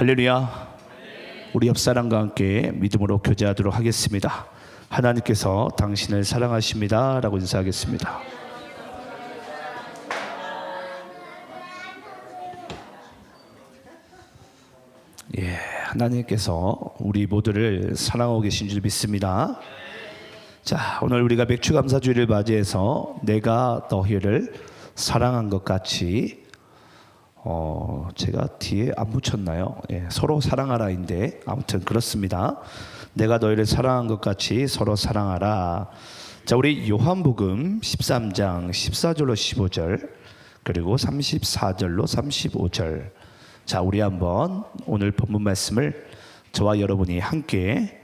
할렐루야. 우리 옆 사람과 함께 믿음으로 교제하도록 하겠습니다. 하나님께서 당신을 사랑하십니다 라고 인사하겠습니다. 하나님께서 우리 모두를 사랑하고 계신 줄 믿습니다. 자, 오늘 우리가 맥주감사주의를 맞이해서 내가 너희를 사랑한 것 같이 제가 뒤에 안 붙였나요? 서로 사랑하라인데 아무튼 그렇습니다. 내가 너희를 사랑한 것 같이 서로 사랑하라. 자, 우리 요한복음 13장 14절로 15절 그리고 34절로 35절. 자, 우리 한번 오늘 본문 말씀을 저와 여러분이 함께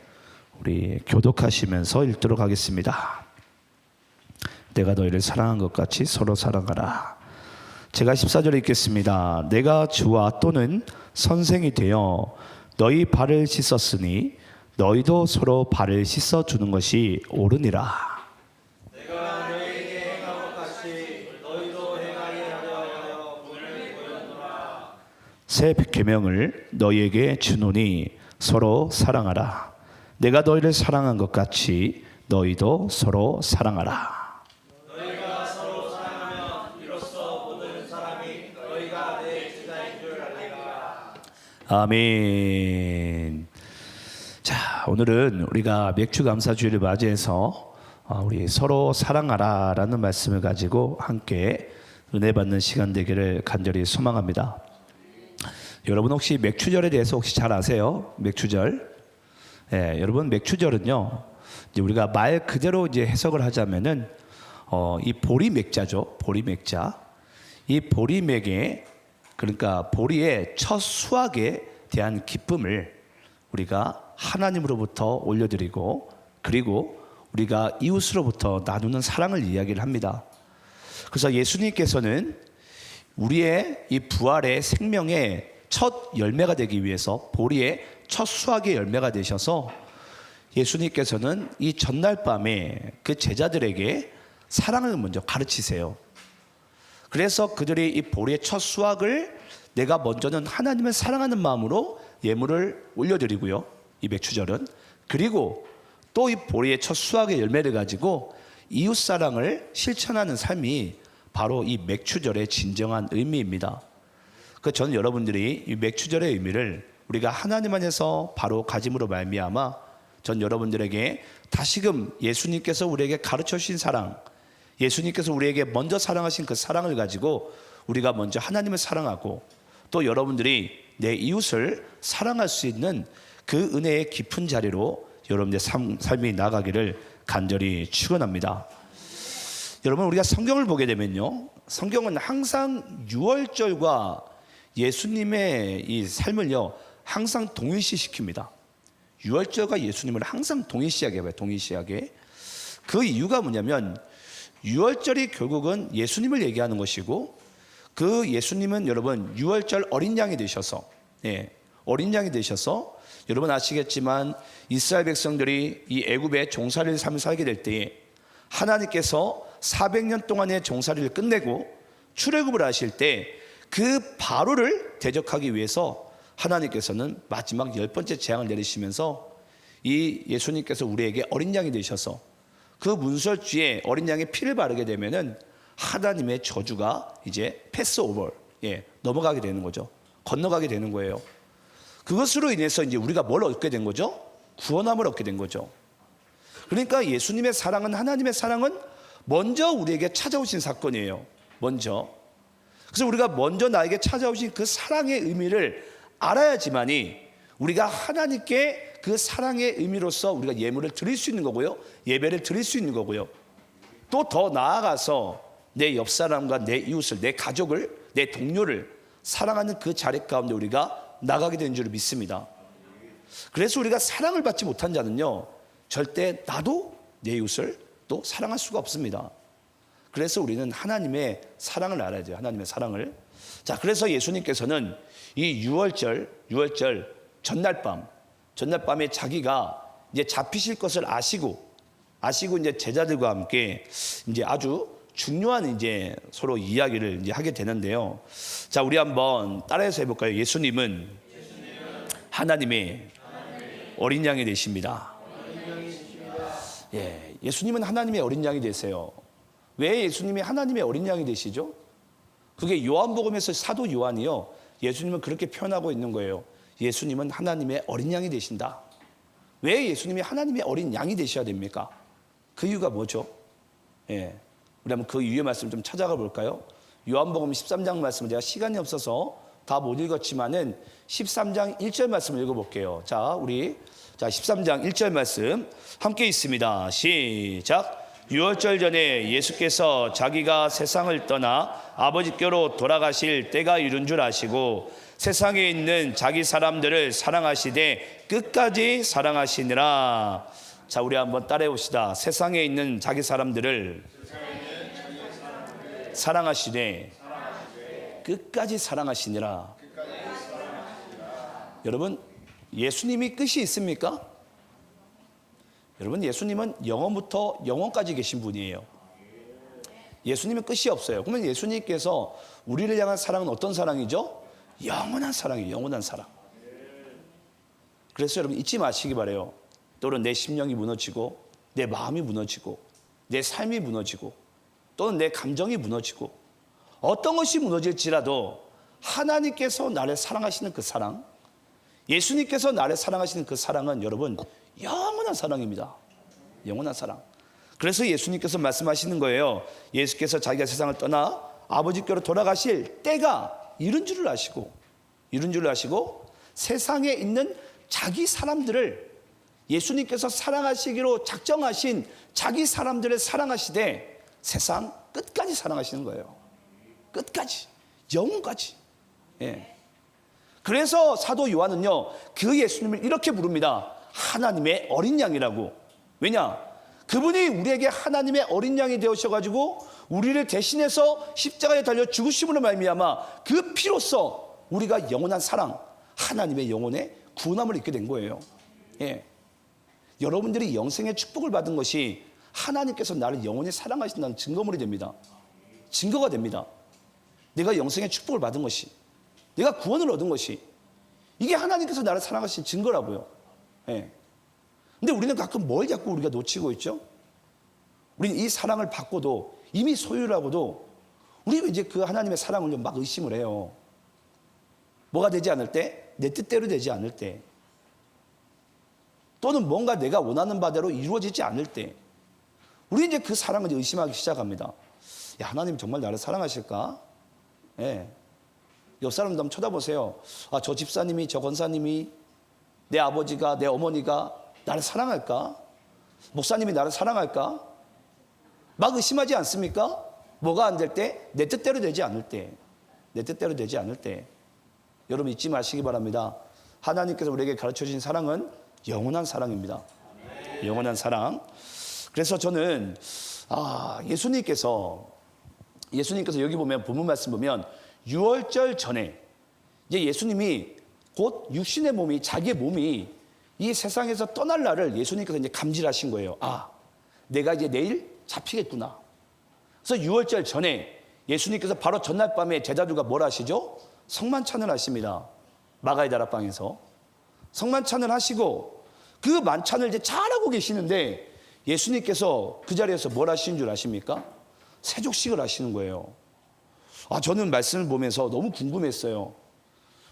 우리 교독하시면서 읽도록 하겠습니다. 내가 너희를 사랑한 것 같이 서로 사랑하라. 제가 14절에 읽겠습니다. 내가 주와 또는 선생이 되어 너희 발을 씻었으니 너희도 서로 발을 씻어주는 것이 옳으니라. 내가 너희에게 행한 것 같이 너희도 행하게 하려 문을 보였노라. 새 계명을 너희에게 주노니 서로 사랑하라. 내가 너희를 사랑한 것 같이 너희도 서로 사랑하라. 너희가 서로 사랑하면 이로써 모든 사람이 너희가 내 제자인 줄 알리라. 아멘. 자, 오늘은 우리가 맥주감사주의를 맞이해서 우리 서로 사랑하라라는 말씀을 가지고 함께 은혜 받는 시간 되기를 간절히 소망합니다. 여러분 혹시 맥주절에 대해서 혹시 잘 아세요? 맥주절. 여러분 맥주절은요, 이제 우리가 말 그대로 이제 해석을 하자면은 이 보리맥자죠. 보리맥자. 이 보리맥에 그러니까 보리의 첫 수확에 대한 기쁨을 우리가 하나님으로부터 올려드리고 그리고 우리가 이웃으로부터 나누는 사랑을 이야기를 합니다. 그래서 예수님께서는 우리의 이 부활의 생명의 첫 열매가 되기 위해서 보리의 첫 수확의 열매가 되셔서 예수님께서는 이 전날 밤에 그 제자들에게 사랑을 먼저 가르치세요. 그래서 그들이 이 보리의 첫 수확을 내가 먼저는 하나님을 사랑하는 마음으로 예물을 올려드리고요. 이 맥주절은. 그리고 또 이 보리의 첫 수확의 열매를 가지고 이웃사랑을 실천하는 삶이 바로 이 맥주절의 진정한 의미입니다. 저는 여러분들이 이 맥주절의 의미를 우리가 하나님 안에서 바로 가짐으로 말미암아 전 여러분들에게 다시금 예수님께서 우리에게 가르쳐 주신 사랑, 예수님께서 우리에게 먼저 사랑하신 그 사랑을 가지고 우리가 먼저 하나님을 사랑하고 또 여러분들이 내 이웃을 사랑할 수 있는 그 은혜의 깊은 자리로 여러분의 삶이 나가기를 간절히 축원합니다. 여러분 우리가 성경을 보게 되면요, 성경은 항상 유월절과 예수님의 이 삶을요 항상 동일시시킵니다. 유월절과 예수님을 항상 동일시하게 해요. 동일시하게. 그 이유가 뭐냐면 유월절이 결국은 예수님을 얘기하는 것이고 그 예수님은 여러분 유월절 어린 양이 되셔서 어린 양이 되셔서 여러분 아시겠지만 이스라엘 백성들이 이 애굽의 종살이를 삶을 살게 될 때에 하나님께서 400년 동안의 종살이를 끝내고 출애굽을 하실 때 그 바로를 대적하기 위해서 하나님께서는 마지막 10번째 재앙을 내리시면서 이 예수님께서 우리에게 어린 양이 되셔서 그 문설주에 어린 양의 피를 바르게 되면은 하나님의 저주가 이제 패스오버, 넘어가게 되는 거죠. 건너가게 되는 거예요. 그것으로 인해서 이제 우리가 뭘 얻게 된 거죠? 구원함을 얻게 된 거죠. 그러니까 예수님의 사랑은, 하나님의 사랑은 먼저 우리에게 찾아오신 사건이에요. 먼저. 그래서 우리가 먼저 나에게 찾아오신 그 사랑의 의미를 알아야지만이 우리가 하나님께 그 사랑의 의미로서 우리가 예물을 드릴 수 있는 거고요. 예배를 드릴 수 있는 거고요. 또 더 나아가서 내 옆 사람과 내 이웃을, 내 가족을, 내 동료를 사랑하는 그 자리 가운데 우리가 나가게 되는 줄 믿습니다. 그래서 우리가 사랑을 받지 못한 자는요 절대 나도 내 이웃을 또 사랑할 수가 없습니다. 그래서 우리는 하나님의 사랑을 알아야 돼요. 하나님의 사랑을. 자, 그래서 예수님께서는 이 유월절 전날밤에 자기가 이제 잡히실 것을 아시고 이제 제자들과 함께 이제 아주 중요한 이제 서로 이야기를 이제 하게 되는데요. 자, 우리 한번 따라해서 해볼까요? 예수님은 하나님의 어린 양이 되십니다. 예, 예수님은 하나님의 어린 양이 되세요. 왜 예수님이 하나님의 어린 양이 되시죠? 그게 요한복음에서 사도 요한이요, 예수님은 그렇게 표현하고 있는 거예요. 예수님은 하나님의 어린 양이 되신다. 왜 예수님이 하나님의 어린 양이 되셔야 됩니까? 그 이유가 뭐죠? 예, 우리 한번 그 이유의 말씀 좀 찾아가 볼까요? 요한복음 13장 말씀을 제가 시간이 없어서 다 못 읽었지만은 13장 1절 말씀을 읽어볼게요. 자, 13장 1절 말씀 함께 있습니다. 시작. 유월절 전에 예수께서 자기가 세상을 떠나 아버지께로 돌아가실 때가 이른 줄 아시고 세상에 있는 자기 사람들을 사랑하시되 끝까지 사랑하시니라. 자, 우리 한번 따라해 봅시다. 세상에 있는 자기 사람들을 사랑하시되 끝까지 사랑하시니라. 여러분, 예수님이 끝이 있습니까? 여러분, 예수님은 영원부터 영원까지 계신 분이에요. 예수님은 끝이 없어요. 그러면 예수님께서 우리를 향한 사랑은 어떤 사랑이죠? 영원한 사랑이에요. 영원한 사랑. 그래서 여러분 잊지 마시기 바라요. 또는 내 심령이 무너지고 내 마음이 무너지고 내 삶이 무너지고 또는 내 감정이 무너지고 어떤 것이 무너질지라도 하나님께서 나를 사랑하시는 그 사랑, 예수님께서 나를 사랑하시는 그 사랑은 여러분 영원한 사랑입니다. 영원한 사랑. 그래서 예수님께서 말씀하시는 거예요. 예수께서 자기가 세상을 떠나 아버지께로 돌아가실 때가 이른 줄을 아시고 세상에 있는 자기 사람들을 예수님께서 사랑하시기로 작정하신 자기 사람들을 사랑하시되 세상 끝까지 사랑하시는 거예요. 끝까지, 영원까지. 예. 그래서 사도 요한은요, 그 예수님을 이렇게 부릅니다. 하나님의 어린 양이라고. 왜냐? 그분이 우리에게 하나님의 어린 양이 되어셔가지고 우리를 대신해서 십자가에 달려 죽으심으로 말미암아 그 피로써 우리가 영원한 사랑, 하나님의 영혼의 구원함을 입게 된 거예요. 예. 여러분들이 영생의 축복을 받은 것이 하나님께서 나를 영원히 사랑하신다는 증거물이 됩니다. 증거가 됩니다. 내가 영생의 축복을 받은 것이, 내가 구원을 얻은 것이, 이게 하나님께서 나를 사랑하신 증거라고요. 예. 근데 우리는 가끔 뭘 자꾸 우리가 놓치고 있죠? 우리는 이 사랑을 받고도 이미 소유라고도 우리가 이제 그 하나님의 사랑을 막 의심을 해요. 뭐가 되지 않을 때? 내 뜻대로 되지 않을 때, 또는 뭔가 내가 원하는 바대로 이루어지지 않을 때 우리 이제 그 사랑을 의심하기 시작합니다. 야, 하나님 정말 나를 사랑하실까? 예. 옆 사람도 한번 쳐다보세요. 아, 저 집사님이, 저 권사님이, 내 아버지가, 내 어머니가 나를 사랑할까? 목사님이 나를 사랑할까? 막 의심하지 않습니까? 뭐가 안 될 때? 내 뜻대로 되지 않을 때. 내 뜻대로 되지 않을 때. 여러분 잊지 마시기 바랍니다. 하나님께서 우리에게 가르쳐 주신 사랑은 영원한 사랑입니다. 영원한 사랑. 그래서 저는 예수님께서 여기 보면 본문 말씀 보면 유월절 전에 이제 예수님이 곧 육신의 몸이, 자기의 몸이 이 세상에서 떠날 날을 예수님께서 이제 감지하신 거예요. 아, 내가 이제 내일 잡히겠구나. 그래서 유월절 전에 예수님께서 바로 전날 밤에 제자들과 뭘 하시죠? 성만찬을 하십니다. 마가의 다락방에서 성만찬을 하시고 그 만찬을 이제 잘하고 계시는데 예수님께서 그 자리에서 뭘 하시는 줄 아십니까? 세족식을 하시는 거예요. 저는 말씀을 보면서 너무 궁금했어요.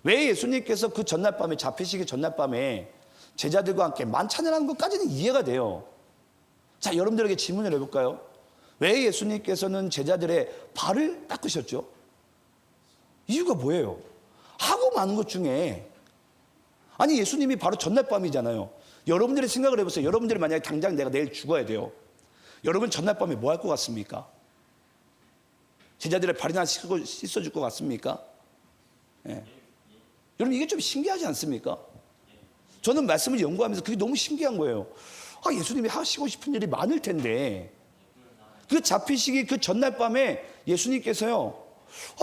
왜 예수님께서 그 전날 밤에, 잡히시기 전날 밤에 제자들과 함께 만찬을 하는 것까지는 이해가 돼요. 자, 여러분들에게 질문을 해볼까요? 왜 예수님께서는 제자들의 발을 닦으셨죠? 이유가 뭐예요? 하고 많은 것 중에, 아니 예수님이 바로 전날 밤이잖아요. 여러분들이 생각을 해보세요. 여러분들이 만약에 당장 내가 내일 죽어야 돼요. 여러분 전날 밤에 뭐 할 것 같습니까? 제자들의 발이나 씻어줄 것 같습니까? 예. 여러분 이게 좀 신기하지 않습니까? 저는 말씀을 연구하면서 그게 너무 신기한 거예요. 예수님이 하시고 싶은 일이 많을 텐데 그 잡히시기 그 전날 밤에 예수님께서요,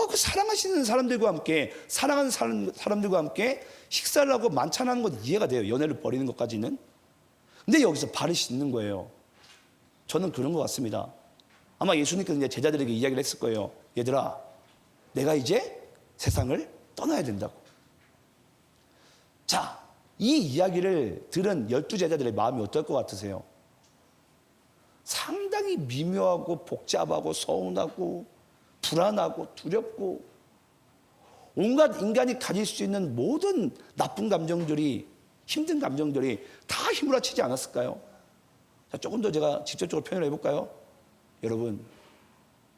그 사랑하시는 사람들과 함께, 사랑하는 사람들과 함께 식사를 하고 만찬하는 건 이해가 돼요. 연애를 벌이는 것까지는. 근데 여기서 발을 씻는 거예요. 저는 그런 것 같습니다. 아마 예수님께서 이제 제자들에게 이야기를 했을 거예요. 얘들아, 내가 이제 세상을 떠나야 된다고. 자, 이 이야기를 들은 12제자들의 마음이 어떨 것 같으세요? 상당히 미묘하고 복잡하고 서운하고 불안하고 두렵고 온갖 인간이 가질 수 있는 모든 나쁜 감정들이, 힘든 감정들이 다 휘몰아치지 않았을까요? 자, 조금 더 제가 직접적으로 표현을 해볼까요? 여러분,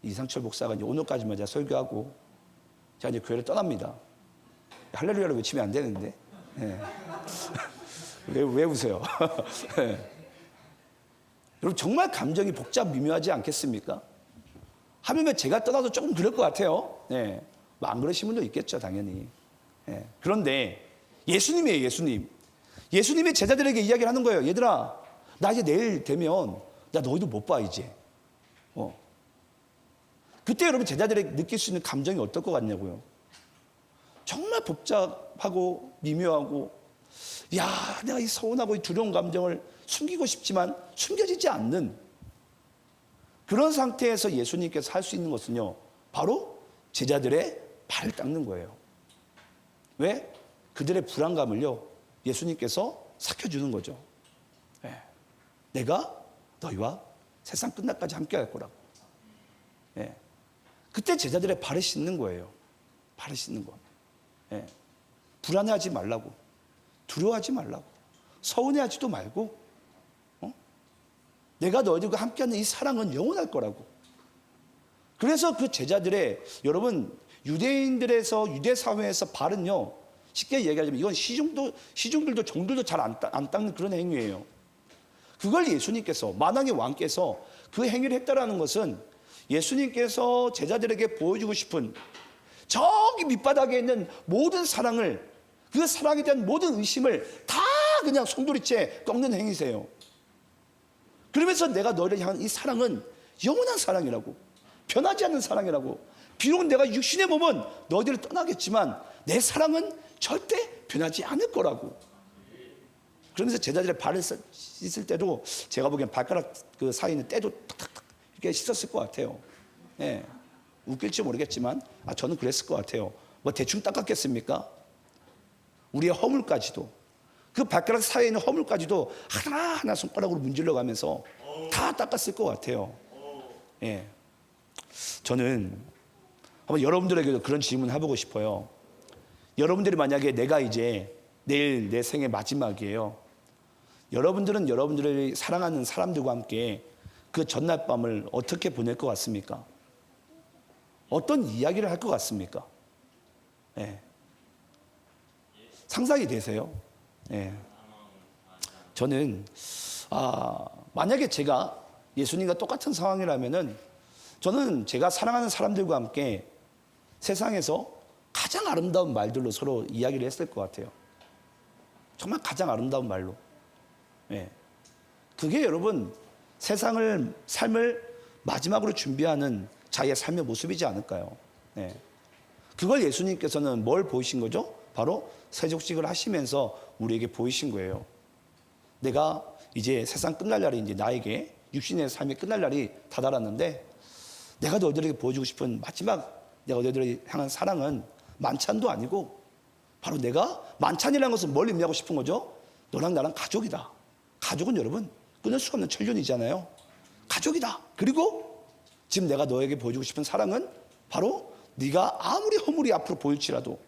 이상철 목사가 이제 오늘까지만 제가 설교하고 제가 이제 교회를 떠납니다. 할렐루야를 외치면 안 되는데. 네. 왜 웃어요? 네. 여러분, 정말 감정이 복잡 미묘하지 않겠습니까? 하물며 제가 떠나도 조금 그럴 것 같아요. 네. 뭐 안 그러신 분도 있겠죠, 당연히. 네. 그런데 예수님이에요, 예수님. 예수님이 제자들에게 이야기를 하는 거예요. 얘들아, 나 이제 내일 되면 나 너희도 못 봐, 이제. 그때 여러분 제자들이 느낄 수 있는 감정이 어떨 것 같냐고요. 정말 복잡하고 미묘하고, 야, 내가 이 서운하고 이 두려운 감정을 숨기고 싶지만 숨겨지지 않는 그런 상태에서 예수님께서 할 수 있는 것은요, 바로 제자들의 발을 닦는 거예요. 왜? 그들의 불안감을요, 예수님께서 삭혀주는 거죠. 네. 내가 너희와 세상 끝날까지 함께 할 거라고. 네. 그때 제자들의 발을 씻는 거예요. 발을 씻는 거. 네. 불안해하지 말라고, 두려워하지 말라고, 서운해하지도 말고, 내가 너희들과 함께하는 이 사랑은 영원할 거라고. 그래서 그 제자들의, 여러분, 유대인들에서, 유대 사회에서 발은요, 쉽게 얘기하자면 이건 시중들도 종들도 잘 안 닦는 그런 행위예요. 그걸 예수님께서, 만왕의 왕께서 그 행위를 했다라는 것은 예수님께서 제자들에게 보여주고 싶은 저기 밑바닥에 있는 모든 사랑을, 그 사랑에 대한 모든 의심을 다 그냥 송두리째 꺾는 행위세요. 그러면서 내가 너를 향한 이 사랑은 영원한 사랑이라고, 변하지 않는 사랑이라고. 비록 내가 육신의 몸은 너희들을 떠나겠지만 내 사랑은 절대 변하지 않을 거라고. 그러면서 제자들의 발을 씻을 때도 제가 보기엔 발가락 그 사이에 있는 때도 탁탁탁 이렇게 씻었을 것 같아요. 예. 웃길지 모르겠지만 저는 그랬을 것 같아요. 뭐 대충 닦았겠습니까? 우리의 허물까지도, 그 발가락 사이에 있는 허물까지도 하나하나 손가락으로 문질러 가면서 다 닦았을 것 같아요. 예. 저는 한번 여러분들에게도 그런 질문을 해보고 싶어요. 여러분들이 만약에 내가 이제 내일 내 생의 마지막이에요. 여러분들은 여러분들을 사랑하는 사람들과 함께 그 전날 밤을 어떻게 보낼 것 같습니까? 어떤 이야기를 할 것 같습니까? 예. 상상이 되세요? 예. 저는 만약에 제가 예수님과 똑같은 상황이라면은 저는 제가 사랑하는 사람들과 함께 세상에서 가장 아름다운 말들로 서로 이야기를 했을 것 같아요. 정말 가장 아름다운 말로. 예. 그게 여러분 삶을 마지막으로 준비하는 자기의 삶의 모습이지 않을까요? 예. 그걸 예수님께서는 뭘 보이신 거죠? 바로 세족식을 하시면서 우리에게 보이신 거예요. 내가 이제 세상 끝날 날이, 이제 나에게 육신의 삶이 끝날 날이 다다랐는데, 내가 너희들에게 보여주고 싶은 마지막 내가 너희들을 향한 사랑은 만찬도 아니고, 바로 내가, 만찬이라는 것은 뭘 의미하고 싶은 거죠? 너랑 나랑 가족이다. 가족은 여러분 끊을 수 없는 천륜이잖아요. 가족이다. 그리고 지금 내가 너에게 보여주고 싶은 사랑은 바로 네가 아무리 허물이 앞으로 보일지라도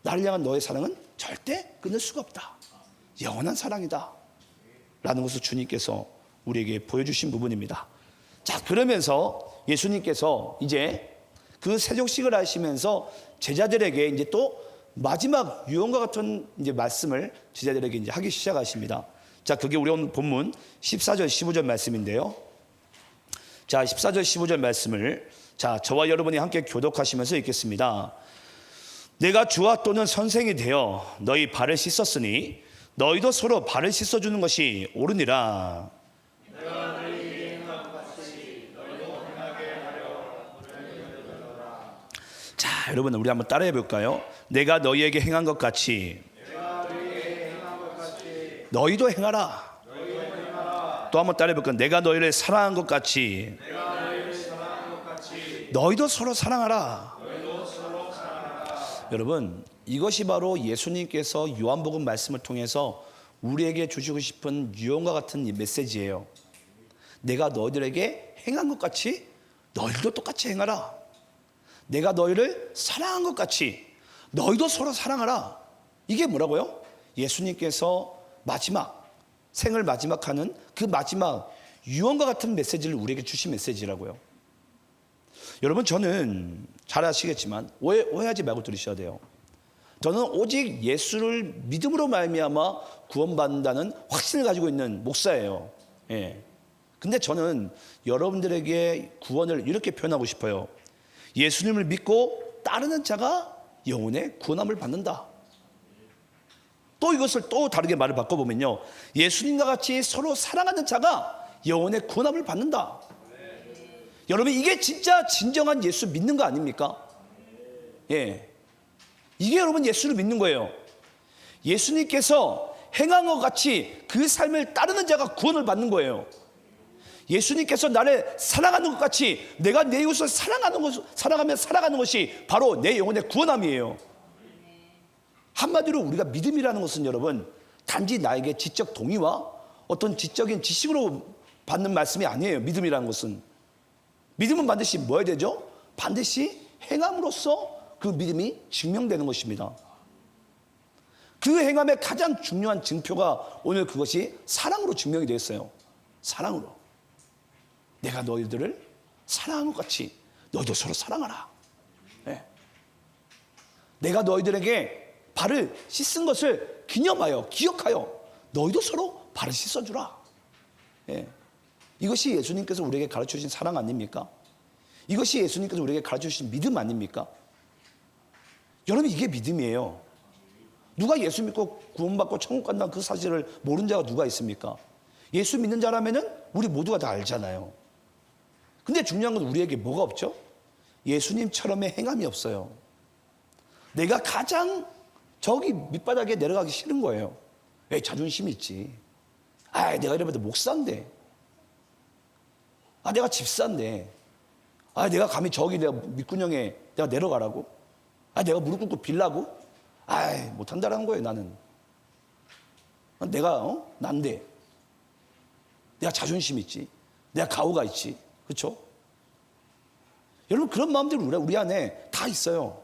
나를 향한 너의 사랑은 절대 끊을 수가 없다. 영원한 사랑이다. 라는 것을 주님께서 우리에게 보여주신 부분입니다. 자, 그러면서 예수님께서 이제 그 세족식을 하시면서 제자들에게 이제 또 마지막 유언과 같은 이제 말씀을 제자들에게 이제 하기 시작하십니다. 자, 그게 우리 오늘 본문 14절 15절 말씀인데요. 자, 14절 15절 말씀을 저와 여러분이 함께 교독하시면서 읽겠습니다. 내가 주와 또는 선생이 되어 너희 발을 씻었으니 너희도 서로 발을 씻어주는 것이 옳으니라. 내가 너희에게 행한 것 같이 너희도 행하게 하려. 자, 여러분 우리 한번 따라해 볼까요? 내가 너희에게 행한 것 같이 너희도 행하라. 또 한번 따라해 볼까요? 내가 너희를 사랑한 것 같이 너희도 서로 사랑하라. 여러분, 이것이 바로 예수님께서 요한복음 말씀을 통해서 우리에게 주시고 싶은 유언과 같은 이 메시지예요. 내가 너희들에게 행한 것 같이 너희도 똑같이 행하라. 내가 너희를 사랑한 것 같이 너희도 서로 사랑하라. 이게 뭐라고요? 예수님께서 생을 마지막하는 그 마지막 유언과 같은 메시지를 우리에게 주신 메시지라고요. 여러분, 저는 잘 아시겠지만 오해하지 말고 들으셔야 돼요. 저는 오직 예수를 믿음으로 말미암아 구원받는다는 확신을 가지고 있는 목사예요. 예. 근데 저는 여러분들에게 구원을 이렇게 표현하고 싶어요. 예수님을 믿고 따르는 자가 영혼의 구원함을 받는다. 또 이것을 또 다르게 말을 바꿔보면요, 예수님과 같이 서로 사랑하는 자가 영혼의 구원함을 받는다. 여러분, 이게 진짜 진정한 예수 믿는 거 아닙니까? 예, 이게 여러분 예수를 믿는 거예요. 예수님께서 행한 것 같이 그 삶을 따르는 자가 구원을 받는 거예요. 예수님께서 나를 사랑하는 것 같이 내가 내 이웃을 사랑하며 살아가는 것이 바로 내 영혼의 구원함이에요. 한마디로 우리가 믿음이라는 것은 여러분, 단지 나에게 지적 동의와 어떤 지적인 지식으로 받는 말씀이 아니에요. 믿음이라는 것은, 믿음은 반드시 뭐 해야 되죠? 반드시 행함으로써 그 믿음이 증명되는 것입니다. 그 행함의 가장 중요한 증표가 오늘 그것이 사랑으로 증명이 되었어요. 사랑으로. 내가 너희들을 사랑한 것 같이 너희도 서로 사랑하라. 네. 내가 너희들에게 발을 씻은 것을 기억하여 너희도 서로 발을 씻어주라. 네. 이것이 예수님께서 우리에게 가르쳐주신 사랑 아닙니까? 이것이 예수님께서 우리에게 가르쳐주신 믿음 아닙니까? 여러분, 이게 믿음이에요. 누가 예수 믿고 구원받고 천국 간다는 그 사실을 모르는 자가 누가 있습니까? 예수 믿는 자라면은 우리 모두가 다 알잖아요. 근데 중요한 건 우리에게 뭐가 없죠? 예수님처럼의 행함이 없어요. 내가 가장 저기 밑바닥에 내려가기 싫은 거예요. 왜? 자존심이 있지. 내가 이래봐도 목사인데. 내가 집사인데. 내가 감히 저기 내가 밑구녕에 내가 내려가라고? 내가 무릎 꿇고 빌라고? 못한다라는 거예요, 나는. 내가, 난데. 내가 자존심 있지. 내가 가오가 있지. 그렇죠? 여러분, 그런 마음들이 우리 안에 다 있어요.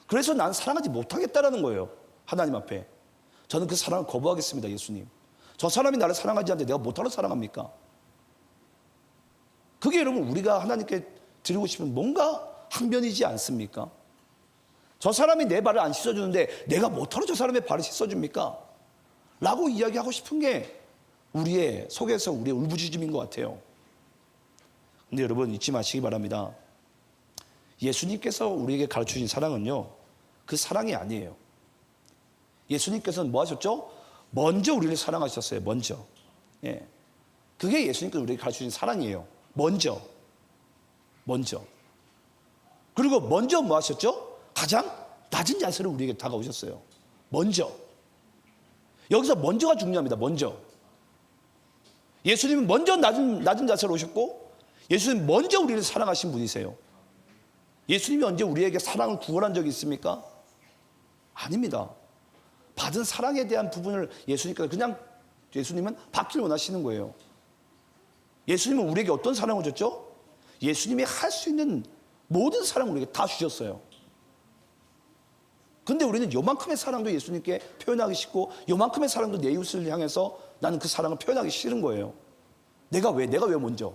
그래서 난 사랑하지 못하겠다라는 거예요. 하나님 앞에. 저는 그 사랑을 거부하겠습니다, 예수님. 저 사람이 나를 사랑하지 않는데 내가 못하러 사랑합니까? 그게 여러분, 우리가 하나님께 드리고 싶은 뭔가 항변이지 않습니까? 저 사람이 내 발을 안 씻어주는데 내가 못하러 저 사람의 발을 씻어줍니까? 라고 이야기하고 싶은 게 우리의 속에서 우리의 울부짖음인 것 같아요. 근데 여러분, 잊지 마시기 바랍니다. 예수님께서 우리에게 가르쳐주신 사랑은요, 그 사랑이 아니에요. 예수님께서는 뭐 하셨죠? 먼저 우리를 사랑하셨어요. 먼저. 예. 그게 예수님께서 우리에게 가르쳐주신 사랑이에요. 먼저. 그리고 먼저 뭐 하셨죠? 가장 낮은 자세로 우리에게 다가오셨어요. 먼저. 여기서 먼저가 중요합니다. 먼저. 예수님은 먼저 낮은 자세로 오셨고, 예수님 먼저 우리를 사랑하신 분이세요. 예수님이 언제 우리에게 사랑을 구걸한 적이 있습니까? 아닙니다. 받은 사랑에 대한 부분을 예수님은 받기를 원하시는 거예요. 예수님은 우리에게 어떤 사랑을 줬죠? 예수님이 할 수 있는 모든 사랑을 우리에게 다 주셨어요. 근데 우리는 요만큼의 사랑도 예수님께 표현하기 싫고, 요만큼의 사랑도 내 이웃을 향해서 나는 그 사랑을 표현하기 싫은 거예요. 내가 왜 먼저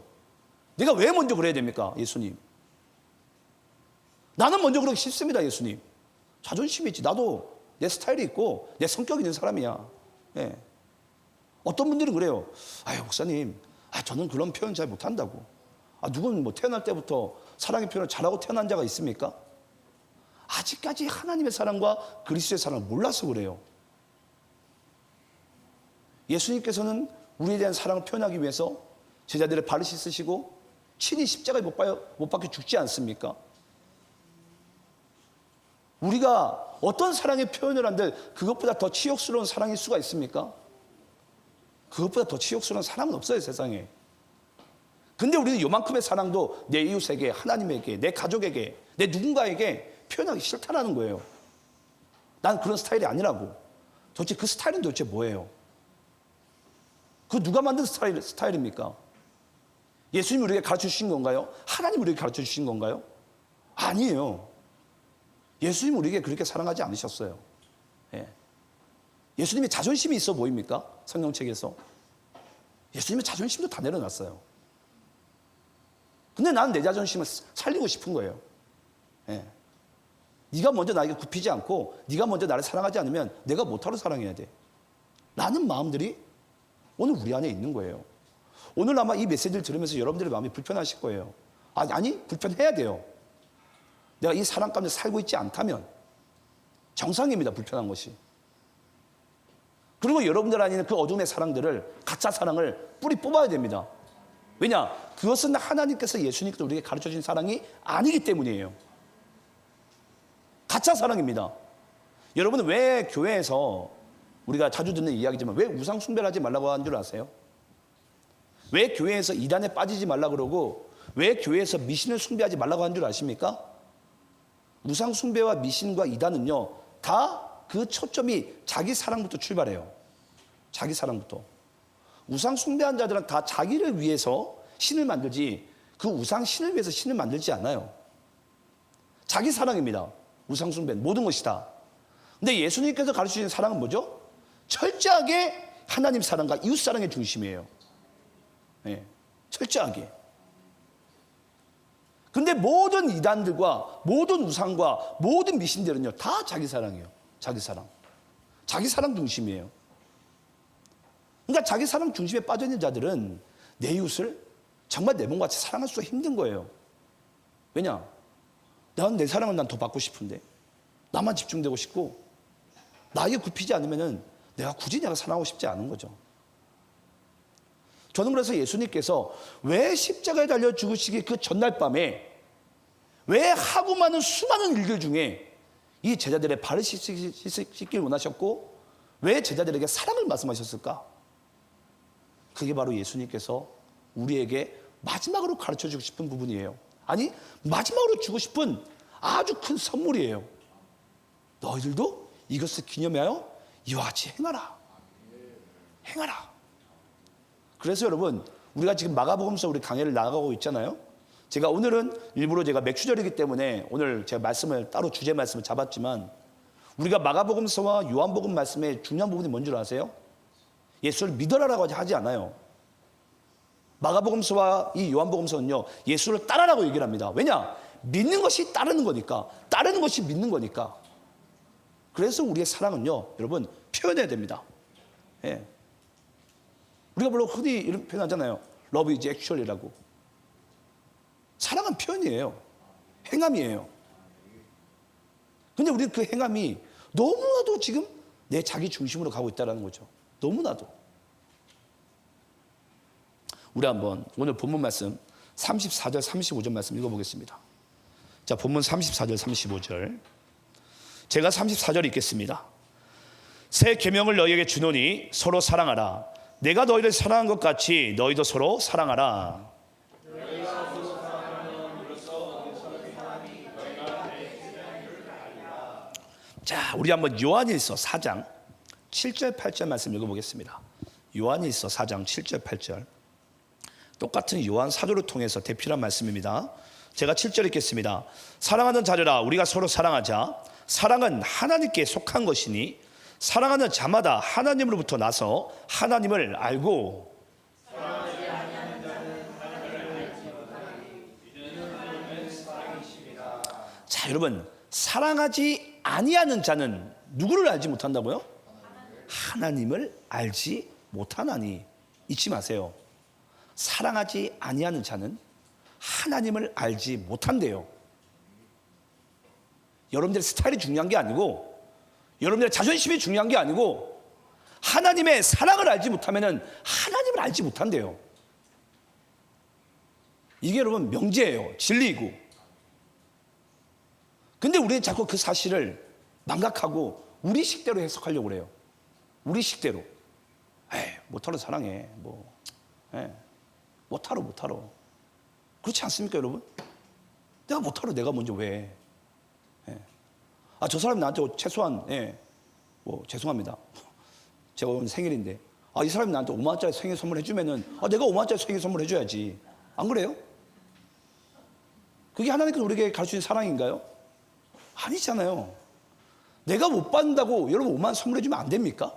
그래야 됩니까? 예수님. 나는 먼저 그러기 싫습니다. 예수님. 자존심이 있지. 나도 내 스타일이 있고 내 성격이 있는 사람이야. 예. 어떤 분들은 그래요. 목사님, 저는 그런 표현 잘 못한다고. 누군 뭐 태어날 때부터 사랑의 표현을 잘하고 태어난 자가 있습니까? 아직까지 하나님의 사랑과 그리스도의 사랑을 몰라서 그래요. 예수님께서는 우리에 대한 사랑을 표현하기 위해서 제자들의 발을 씻으시고 친히 십자가에 못 박혀 죽지 않습니까? 우리가 어떤 사랑의 표현을 한들 그것보다 더 치욕스러운 사랑일 수가 있습니까? 그것보다 더 치욕스러운 사랑은 없어요, 세상에. 근데 우리는 요만큼의 사랑도 내 이웃에게, 하나님에게, 내 가족에게, 내 누군가에게 표현하기 싫다라는 거예요. 난 그런 스타일이 아니라고. 도대체 그 스타일은 도대체 뭐예요? 그 누가 만든 스타일입니까? 예수님이 우리에게 가르쳐 주신 건가요? 하나님이 우리에게 가르쳐 주신 건가요? 아니에요. 예수님이 우리에게 그렇게 사랑하지 않으셨어요. 예. 예수님이 자존심이 있어 보입니까? 성경책에서. 예수님의 자존심도 다 내려놨어요. 근데 나는 내 자존심을 살리고 싶은 거예요. 예. 네가 먼저 나에게 굽히지 않고 네가 먼저 나를 사랑하지 않으면 내가 못하러 사랑해야 돼. 라는 마음들이 오늘 우리 안에 있는 거예요. 오늘 아마 이 메시지를 들으면서 여러분들의 마음이 불편하실 거예요. 아니 불편해야 돼요. 내가 이 사랑 가운데 살고 있지 않다면 정상입니다. 불편한 것이. 그리고 여러분들 안에 있는 그 어둠의 사랑들을, 가짜 사랑을 뿌리 뽑아야 됩니다. 왜냐? 그것은 하나님께서, 예수님께서 우리에게 가르쳐 주신 사랑이 아니기 때문이에요. 가짜 사랑입니다. 여러분은 왜 교회에서 우리가 자주 듣는 이야기지만 왜 우상 숭배를 하지 말라고 하는 줄 아세요? 왜 교회에서 이단에 빠지지 말라고 그러고 왜 교회에서 미신을 숭배하지 말라고 하는 줄 아십니까? 우상 숭배와 미신과 이단은요, 다 그 초점이 자기 사랑부터 출발해요. 자기 사랑부터. 우상 숭배한 자들은 다 자기를 위해서 신을 만들지 그 우상 신을 위해서 신을 만들지 않아요. 자기 사랑입니다. 우상 숭배는 모든 것이 다. 근데 예수님께서 가르치신 사랑은 뭐죠? 철저하게 하나님 사랑과 이웃 사랑의 중심이에요. 네, 철저하게. 근데 모든 이단들과 모든 우상과 모든 미신들은요, 다 자기 사랑이에요. 자기 사랑. 자기 사랑 중심이에요. 그러니까 자기 사랑 중심에 빠져있는 자들은 내 이웃을 정말 내 몸같이 사랑할 수가 힘든 거예요. 왜냐? 난 내 사랑을 난 더 받고 싶은데 나만 집중되고 싶고 나에게 굽히지 않으면은 내가 굳이 내가 사랑하고 싶지 않은 거죠. 저는 그래서 예수님께서 왜 십자가에 달려 죽으시기 그 전날 밤에 왜 하고 많은 수많은 일들 중에 이 제자들의 발을 씻길 원하셨고 왜 제자들에게 사랑을 말씀하셨을까? 그게 바로 예수님께서 우리에게 마지막으로 가르쳐 주고 싶은 부분이에요. 아니, 마지막으로 주고 싶은 아주 큰 선물이에요. 너희들도 이것을 기념하여 이와 같이 행하라. 행하라. 그래서 여러분, 우리가 지금 마가복음서 우리 강해를 나가고 있잖아요. 제가 오늘은 일부러 제가 맥주절이기 때문에 오늘 제가 말씀을 따로 주제 말씀을 잡았지만 우리가 마가복음서와 요한복음 말씀의 중요한 부분이 뭔 줄 아세요? 예수를 믿어라라고 하지 않아요. 마가복음서와 이 요한복음서는요, 예수를 따라라고 얘기를 합니다. 왜냐? 믿는 것이 따르는 거니까. 따르는 것이 믿는 거니까. 그래서 우리의 사랑은요, 여러분, 표현해야 됩니다. 예. 우리가 물론 흔히 이런 표현하잖아요. Love is actually라고. 사랑은 표현이에요. 행함이에요. 근데 우리는 그 행함이 너무나도 지금 내 자기 중심으로 가고 있다는 거죠. 너무나도. 우리 한번 오늘 본문 말씀 34절 35절 말씀 읽어보겠습니다. 자, 본문 34절 35절. 제가 34절 읽겠습니다. 새 계명을 너희에게 주노니 서로 사랑하라. 내가 너희를 사랑한 것 같이 너희도 서로 사랑하라. 자, 우리 한번 요한일서 4장 7절 8절 말씀 읽어보겠습니다. 요한일서 4장 7절 8절. 똑같은 요한 사도를 통해서 대필한 말씀입니다. 제가 7절 읽겠습니다. 사랑하는 자들아, 우리가 서로 사랑하자. 사랑은 하나님께 속한 것이니 사랑하는 자마다 하나님으로부터 나서 하나님을 알고. 자, 여러분, 사랑하지 아니하는 자는 누구를 알지 못한다고요? 하나님을 알지 못하나니. 잊지 마세요. 사랑하지 아니하는 자는 하나님을 알지 못한대요. 여러분들의 스타일이 중요한 게 아니고, 여러분들의 자존심이 중요한 게 아니고, 하나님의 사랑을 알지 못하면 하나님을 알지 못한대요. 이게 여러분 명제예요. 진리이고. 근데 우리는 자꾸 그 사실을 망각하고 우리 식대로 해석하려고 그래요. 우리 식대로. 못하러 사랑해. 못하러. 그렇지 않습니까, 여러분? 내가 못하러 내가 먼저 왜? 아, 저 사람이 나한테 최소한, 뭐, 죄송합니다. 제가 오늘 생일인데, 아, 이 사람이 나한테 5만 원짜리 생일 선물 해주면은, 아, 내가 5만 원짜리 생일 선물 해줘야지. 안 그래요? 그게 하나님께서 우리에게 가르치는 사랑인가요? 아니잖아요. 내가 못 받는다고 여러분 5만 원 선물해주면 안 됩니까?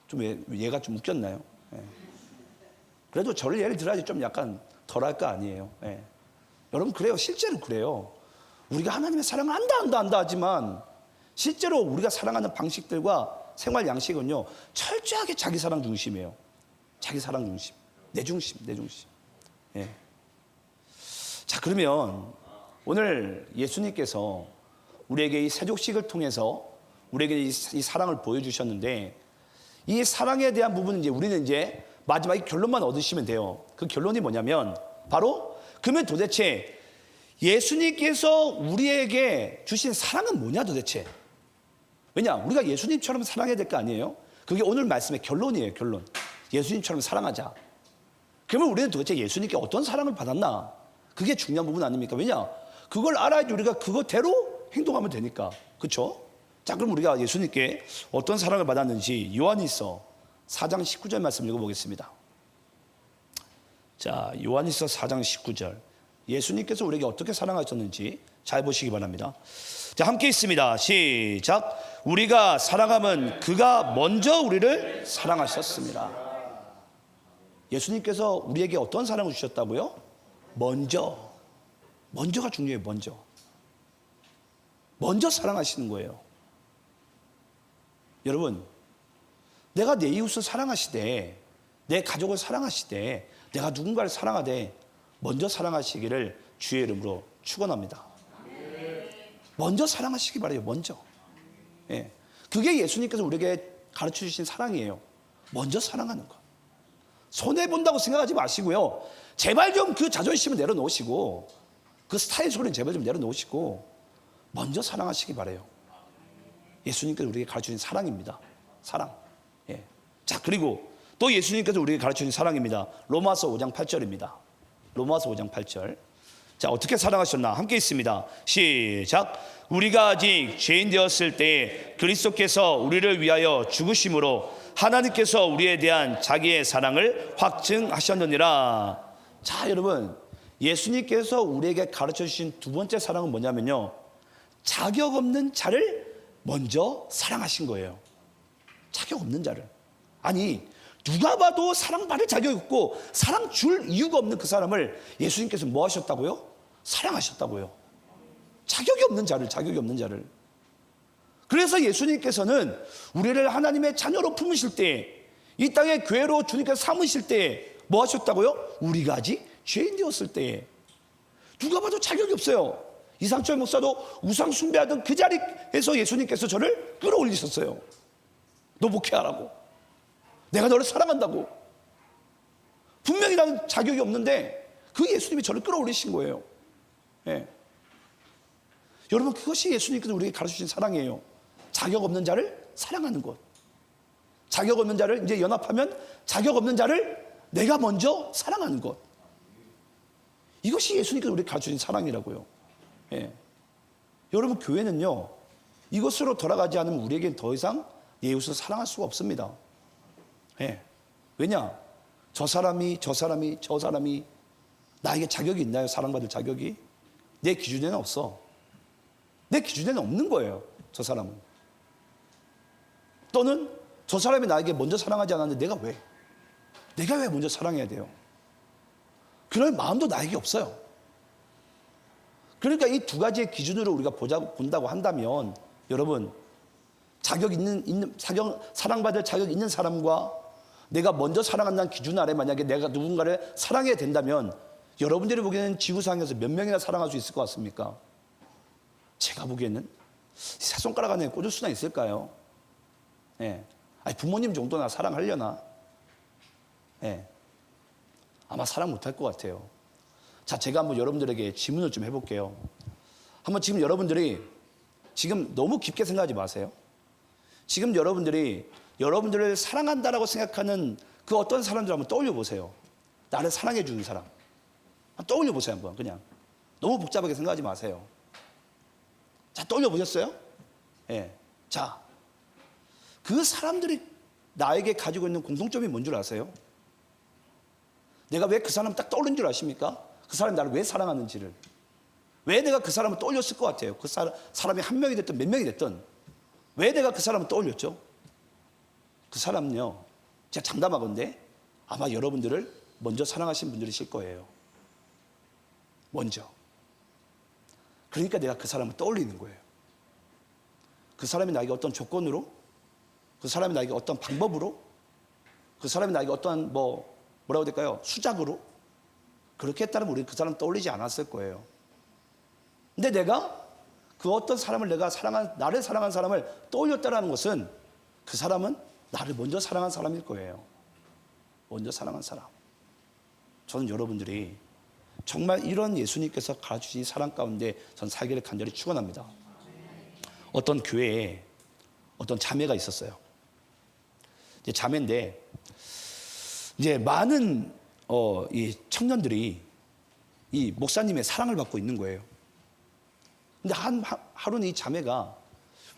좀 얘가 좀 웃겼나요? 그래도 저를 예를 들어야지 좀 약간 덜할 거 아니에요. 여러분 그래요. 실제로 그래요. 우리가 하나님의 사랑을 안다 하지만 실제로 우리가 사랑하는 방식들과 생활 양식은요 철저하게 자기 사랑 중심이에요. 자기 사랑 중심, 내 중심. 자, 그러면 오늘 예수님께서 우리에게 이 세족식을 통해서 우리에게 이 사랑을 보여주셨는데, 이 사랑에 대한 부분은 이제 우리는 이제 마지막에 결론만 얻으시면 돼요. 그 결론이 뭐냐면 바로, 그러면 도대체 예수님께서 우리에게 주신 사랑은 뭐냐 도대체? 왜냐, 우리가 예수님처럼 사랑해야 될 거 아니에요? 그게 오늘 말씀의 결론이에요. 결론. 예수님처럼 사랑하자. 그러면 우리는 도대체 예수님께 어떤 사랑을 받았나? 그게 중요한 부분 아닙니까? 왜냐, 그걸 알아야지 우리가 그거대로 행동하면 되니까. 그렇죠? 자, 그럼 우리가 예수님께 어떤 사랑을 받았는지 요한일서 4장 19절 말씀 읽어보겠습니다. 자, 요한일서 4장 19절. 예수님께서 우리에게 어떻게 사랑하셨는지 잘 보시기 바랍니다. 자, 함께 있습니다. 시작. 우리가 사랑하면 그가 먼저 우리를 사랑하셨습니다. 예수님께서 우리에게 어떤 사랑을 주셨다고요? 먼저가 중요해요. 먼저 사랑하시는 거예요. 여러분, 내가 내 이웃을 사랑하시되, 내 가족을 사랑하시되, 내가 누군가를 사랑하되 먼저 사랑하시기를 주의 이름으로 축원합니다. 먼저 사랑하시기 바라요. 먼저. 그게 예수님께서 우리에게 가르쳐 주신 사랑이에요. 먼저 사랑하는 것. 손해 본다고 생각하지 마시고요. 제발 좀 그 자존심을 내려놓으시고, 그 스타일 소리는 제발 좀 내려놓으시고 먼저 사랑하시기 바라요. 예수님께서 우리에게 가르쳐 주신 사랑입니다. 사랑. 자, 그리고 또 예수님께서 우리에게 가르쳐 주신 사랑입니다. 로마서 5장 8절입니다. 로마서 5장 8절. 자, 어떻게 사랑하셨나? 함께 있습니다. 시작. 우리가 아직 죄인 되었을 때에 그리스도께서 우리를 위하여 죽으심으로 하나님께서 우리에 대한 자기의 사랑을 확증하셨느니라. 자, 여러분, 예수님께서 우리에게 가르쳐 주신 두 번째 사랑은 뭐냐면요, 자격 없는 자를 먼저 사랑하신 거예요. 자격 없는 자를. 아니, 누가 봐도 사랑받을 자격이 없고 사랑 줄 이유가 없는 그 사람을 예수님께서 뭐 하셨다고요? 사랑하셨다고요. 자격이 없는 자를. 그래서 예수님께서는 우리를 하나님의 자녀로 품으실 때, 이 땅의 교회로 주님께서 삼으실 때 뭐 하셨다고요? 우리가 아직 죄인 되었을 때에. 누가 봐도 자격이 없어요. 이상철 목사도 우상 숭배하던 그 자리에서 예수님께서 저를 끌어올리셨어요. 너 목회하라고. 내가 너를 사랑한다고. 분명히 나는 자격이 없는데 그 예수님이 저를 끌어올리신 거예요. 여러분, 그것이 예수님께서 우리에게 가르쳐주신 사랑이에요. 자격 없는 자를 사랑하는 것. 자격 없는 자를 이제 연합하면 자격 없는 자를 내가 먼저 사랑하는 것. 이것이 예수님께서 우리에게 가르쳐주신 사랑이라고요. 여러분, 교회는요, 이것으로 돌아가지 않으면 우리에겐 더 이상 이웃을 사랑할 수가 없습니다. 왜냐? 저 사람이 나에게 자격이 있나요? 사랑받을 자격이? 내 기준에는 없어. 내 기준에는 없는 거예요. 저 사람은. 또는 저 사람이 나에게 먼저 사랑하지 않았는데 내가 왜 먼저 사랑해야 돼요? 그럴 마음도 나에게 없어요. 그러니까 이 두 가지의 기준으로 우리가 본다고 한다면, 여러분, 사랑받을 자격 있는 사람과 내가 먼저 사랑한다는 기준 아래 만약에 내가 누군가를 사랑해야 된다면, 여러분들이 보기에는 지구상에서 몇 명이나 사랑할 수 있을 것 같습니까? 제가 보기에는 세 손가락 안에 꽂을 수나 있을까요? 아니, 부모님 정도나 사랑하려나? 아마 사랑 못할 것 같아요. 자, 제가 한번 여러분들에게 질문을 좀 해볼게요. 한번 지금 여러분들이 지금 너무 깊게 생각하지 마세요. 지금 여러분들이 여러분들을 사랑한다라고 생각하는 그 어떤 사람들 한번 떠올려 보세요. 나를 사랑해 주는 사람. 떠올려 보세요, 한번. 그냥 너무 복잡하게 생각하지 마세요. 자, 떠올려 보셨어요? 예. 자, 그 사람들이 나에게 가지고 있는 공통점이 뭔 줄 아세요? 내가 왜 그 사람을 딱 떠올린 줄 아십니까? 그 사람이 나를 왜 사랑하는지를. 왜 내가 그 사람을 떠올렸을 것 같아요? 그 사람이 한 명이 됐든 몇 명이 됐든 왜 내가 그 사람을 떠올렸죠? 그 사람은요, 제가 장담하건대 아마 여러분들을 먼저 사랑하신 분들이실 거예요. 먼저. 그러니까 내가 그 사람을 떠올리는 거예요. 그 사람이 나에게 어떤 조건으로, 그 사람이 나에게 어떤 방법으로, 그 사람이 나에게 어떤 뭐라고 될까요? 수작으로 그렇게 했다면 우리는 그 사람 떠올리지 않았을 거예요. 근데 내가 그 어떤 사람을 나를 사랑한 사람을 떠올렸다는 것은 그 사람은 나를 먼저 사랑한 사람일 거예요. 먼저 사랑한 사람. 저는 여러분들이 정말 이런 예수님께서 가르치신 사랑 가운데 전 살기를 간절히 축원합니다. 어떤 교회에 어떤 자매가 있었어요. 이제 자매인데 이제 많은 이 청년들이 이 목사님의 사랑을 받고 있는 거예요. 근데 하루는 이 자매가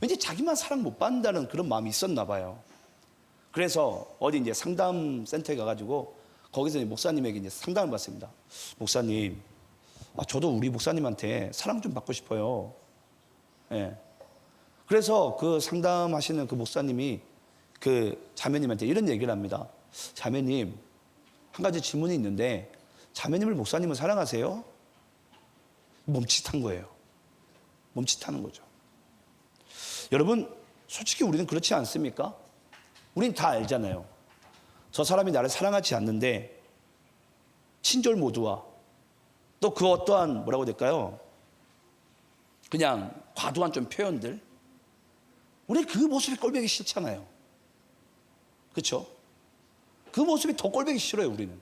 왠지 자기만 사랑 못 받는다는 그런 마음이 있었나 봐요. 그래서 어디 이제 상담 센터에 가가지고 거기서 이제 목사님에게 이제 상담을 받습니다. 목사님, 저도 우리 목사님한테 사랑 좀 받고 싶어요. 예. 그래서 그 상담하시는 그 목사님이 그 자매님한테 이런 얘기를 합니다. 자매님, 한 가지 질문이 있는데 자매님을 목사님을 사랑하세요? 멈칫한 거예요. 멈칫하는 거죠. 여러분, 솔직히 우리는 그렇지 않습니까? 우린 다 알잖아요. 저 사람이 나를 사랑하지 않는데 친절 모두와 또 그 어떠한 뭐라고 될까요? 그냥 과도한 좀 표현들, 우리 그 모습이 꼴보기 싫잖아요. 그렇죠? 그 모습이 더 꼴보기 싫어요. 우리는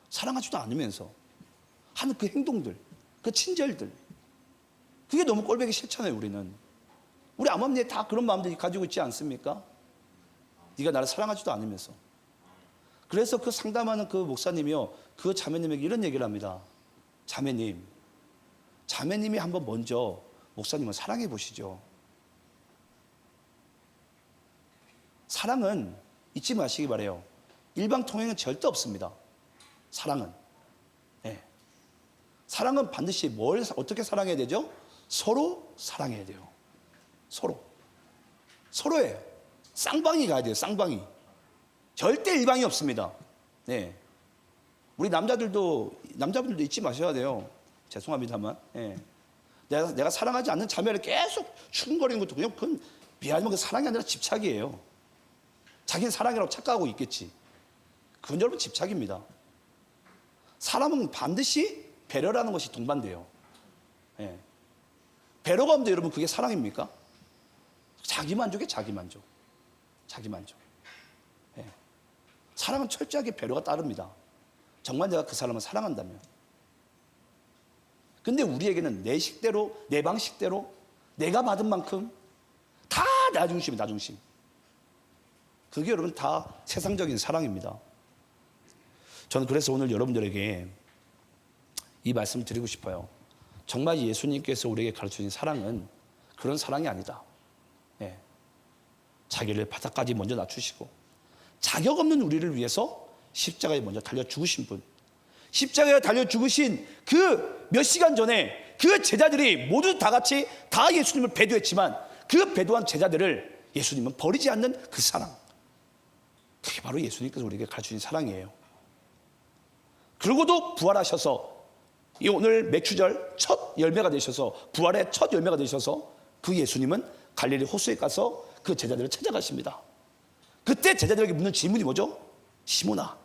사랑하지도 않으면서 하는 그 행동들, 그 친절들, 그게 너무 꼴보기 싫잖아요. 우리 아마미에 다 그런 마음들이 가지고 있지 않습니까? 네가 나를 사랑하지도 않으면서. 그래서 그 상담하는 그 목사님이요, 그 자매님에게 이런 얘기를 합니다. 자매님이 한번 먼저 목사님을 사랑해 보시죠. 사랑은 잊지 마시기 바래요. 일방통행은 절대 없습니다. 사랑은. 네. 사랑은 반드시 어떻게 사랑해야 되죠? 서로 사랑해야 돼요. 서로예요. 쌍방이 가야 돼요. 쌍방이. 절대 일방이 없습니다. 네. 우리 남자분들도 잊지 마셔야 돼요. 죄송합니다만. 네. 내가 사랑하지 않는 자매를 계속 추근거리는 것도 그건 미안하지만 그 사랑이 아니라 집착이에요. 자기는 사랑이라고 착각하고 있겠지. 그건 여러분 집착입니다. 사람은 반드시 배려라는 것이 동반돼요. 네. 배려가 없는데 여러분 그게 사랑입니까? 자기만족이에요. 자기만족. 네. 사랑은 철저하게 배려가 따릅니다. 정말 내가 그 사람을 사랑한다면. 근데 우리에게는 내 식대로, 내 방식대로, 내가 받은 만큼 다 나 중심이에요. 나 중심. 그게 여러분 다 세상적인 사랑입니다. 저는 그래서 오늘 여러분들에게 이 말씀을 드리고 싶어요. 정말 예수님께서 우리에게 가르쳐주신 사랑은 그런 사랑이 아니다. 네. 자기를 바닥까지 먼저 낮추시고 자격 없는 우리를 위해서 십자가에 먼저 달려 죽으신 분, 십자가에 달려 죽으신 그 몇 시간 전에 그 제자들이 모두 다 같이 다 예수님을 배도했지만 그 배도한 제자들을 예수님은 버리지 않는 그 사랑, 그게 바로 예수님께서 우리에게 가르쳐주신 사랑이에요. 그러고도 부활하셔서 이 오늘 맥주절 첫 열매가 되셔서, 부활의 첫 열매가 되셔서 그 예수님은 갈릴리 호수에 가서 그 제자들을 찾아가십니다. 그때 제자들에게 묻는 질문이 뭐죠? 시몬아,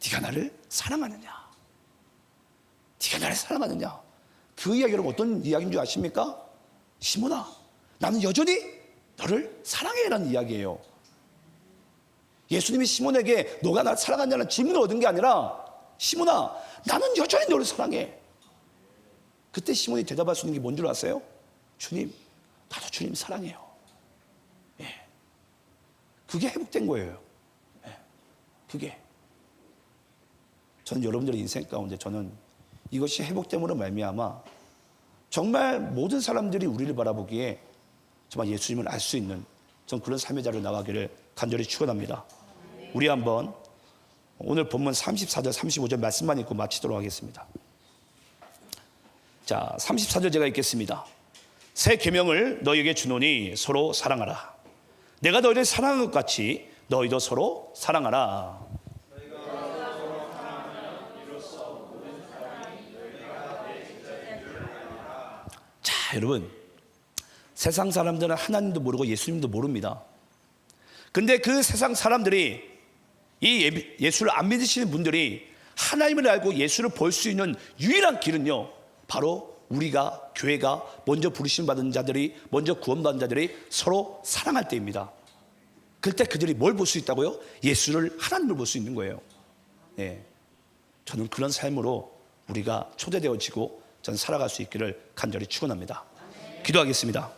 네가 나를 사랑하느냐? 네가 나를 사랑하느냐? 그 이야기 여러분 어떤 이야기인 줄 아십니까? 시몬아, 나는 여전히 너를 사랑해라는 이야기예요. 예수님이 시몬에게 너가 나를 사랑하냐는 질문을 얻은 게 아니라, 시몬아, 나는 여전히 너를 사랑해. 그때 시몬이 대답할 수 있는 게 뭔 줄 아세요? 주님, 나도 주님 사랑해요. 예. 그게 회복된 거예요. 예. 그게. 저는 여러분들의 인생 가운데 저는 이것이 회복됨으로 말미암아 정말 모든 사람들이 우리를 바라보기에 정말 예수님을 알 수 있는 전 그런 삶의 자리로 나가기를 간절히 축원합니다. 우리 한번 오늘 본문 34절 35절 말씀만 읽고 마치도록 하겠습니다. 자, 34절 제가 읽겠습니다. 새 계명을 너희에게 주노니 서로 사랑하라. 내가 너희를 사랑한 것 같이 너희도 서로 사랑하라. 자, 여러분, 세상 사람들은 하나님도 모르고 예수님도 모릅니다. 근데 그 세상 사람들이 이 예수를 안 믿으시는 분들이 하나님을 알고 예수를 볼 수 있는 유일한 길은요, 바로 우리가, 교회가 먼저 부르심 받은 자들이, 먼저 구원받은 자들이 서로 사랑할 때입니다. 그때 그들이 뭘 볼 수 있다고요? 예수를, 하나님을 볼 수 있는 거예요. 네. 저는 그런 삶으로 우리가 초대되어지고 전 살아갈 수 있기를 간절히 축원합니다. 기도하겠습니다.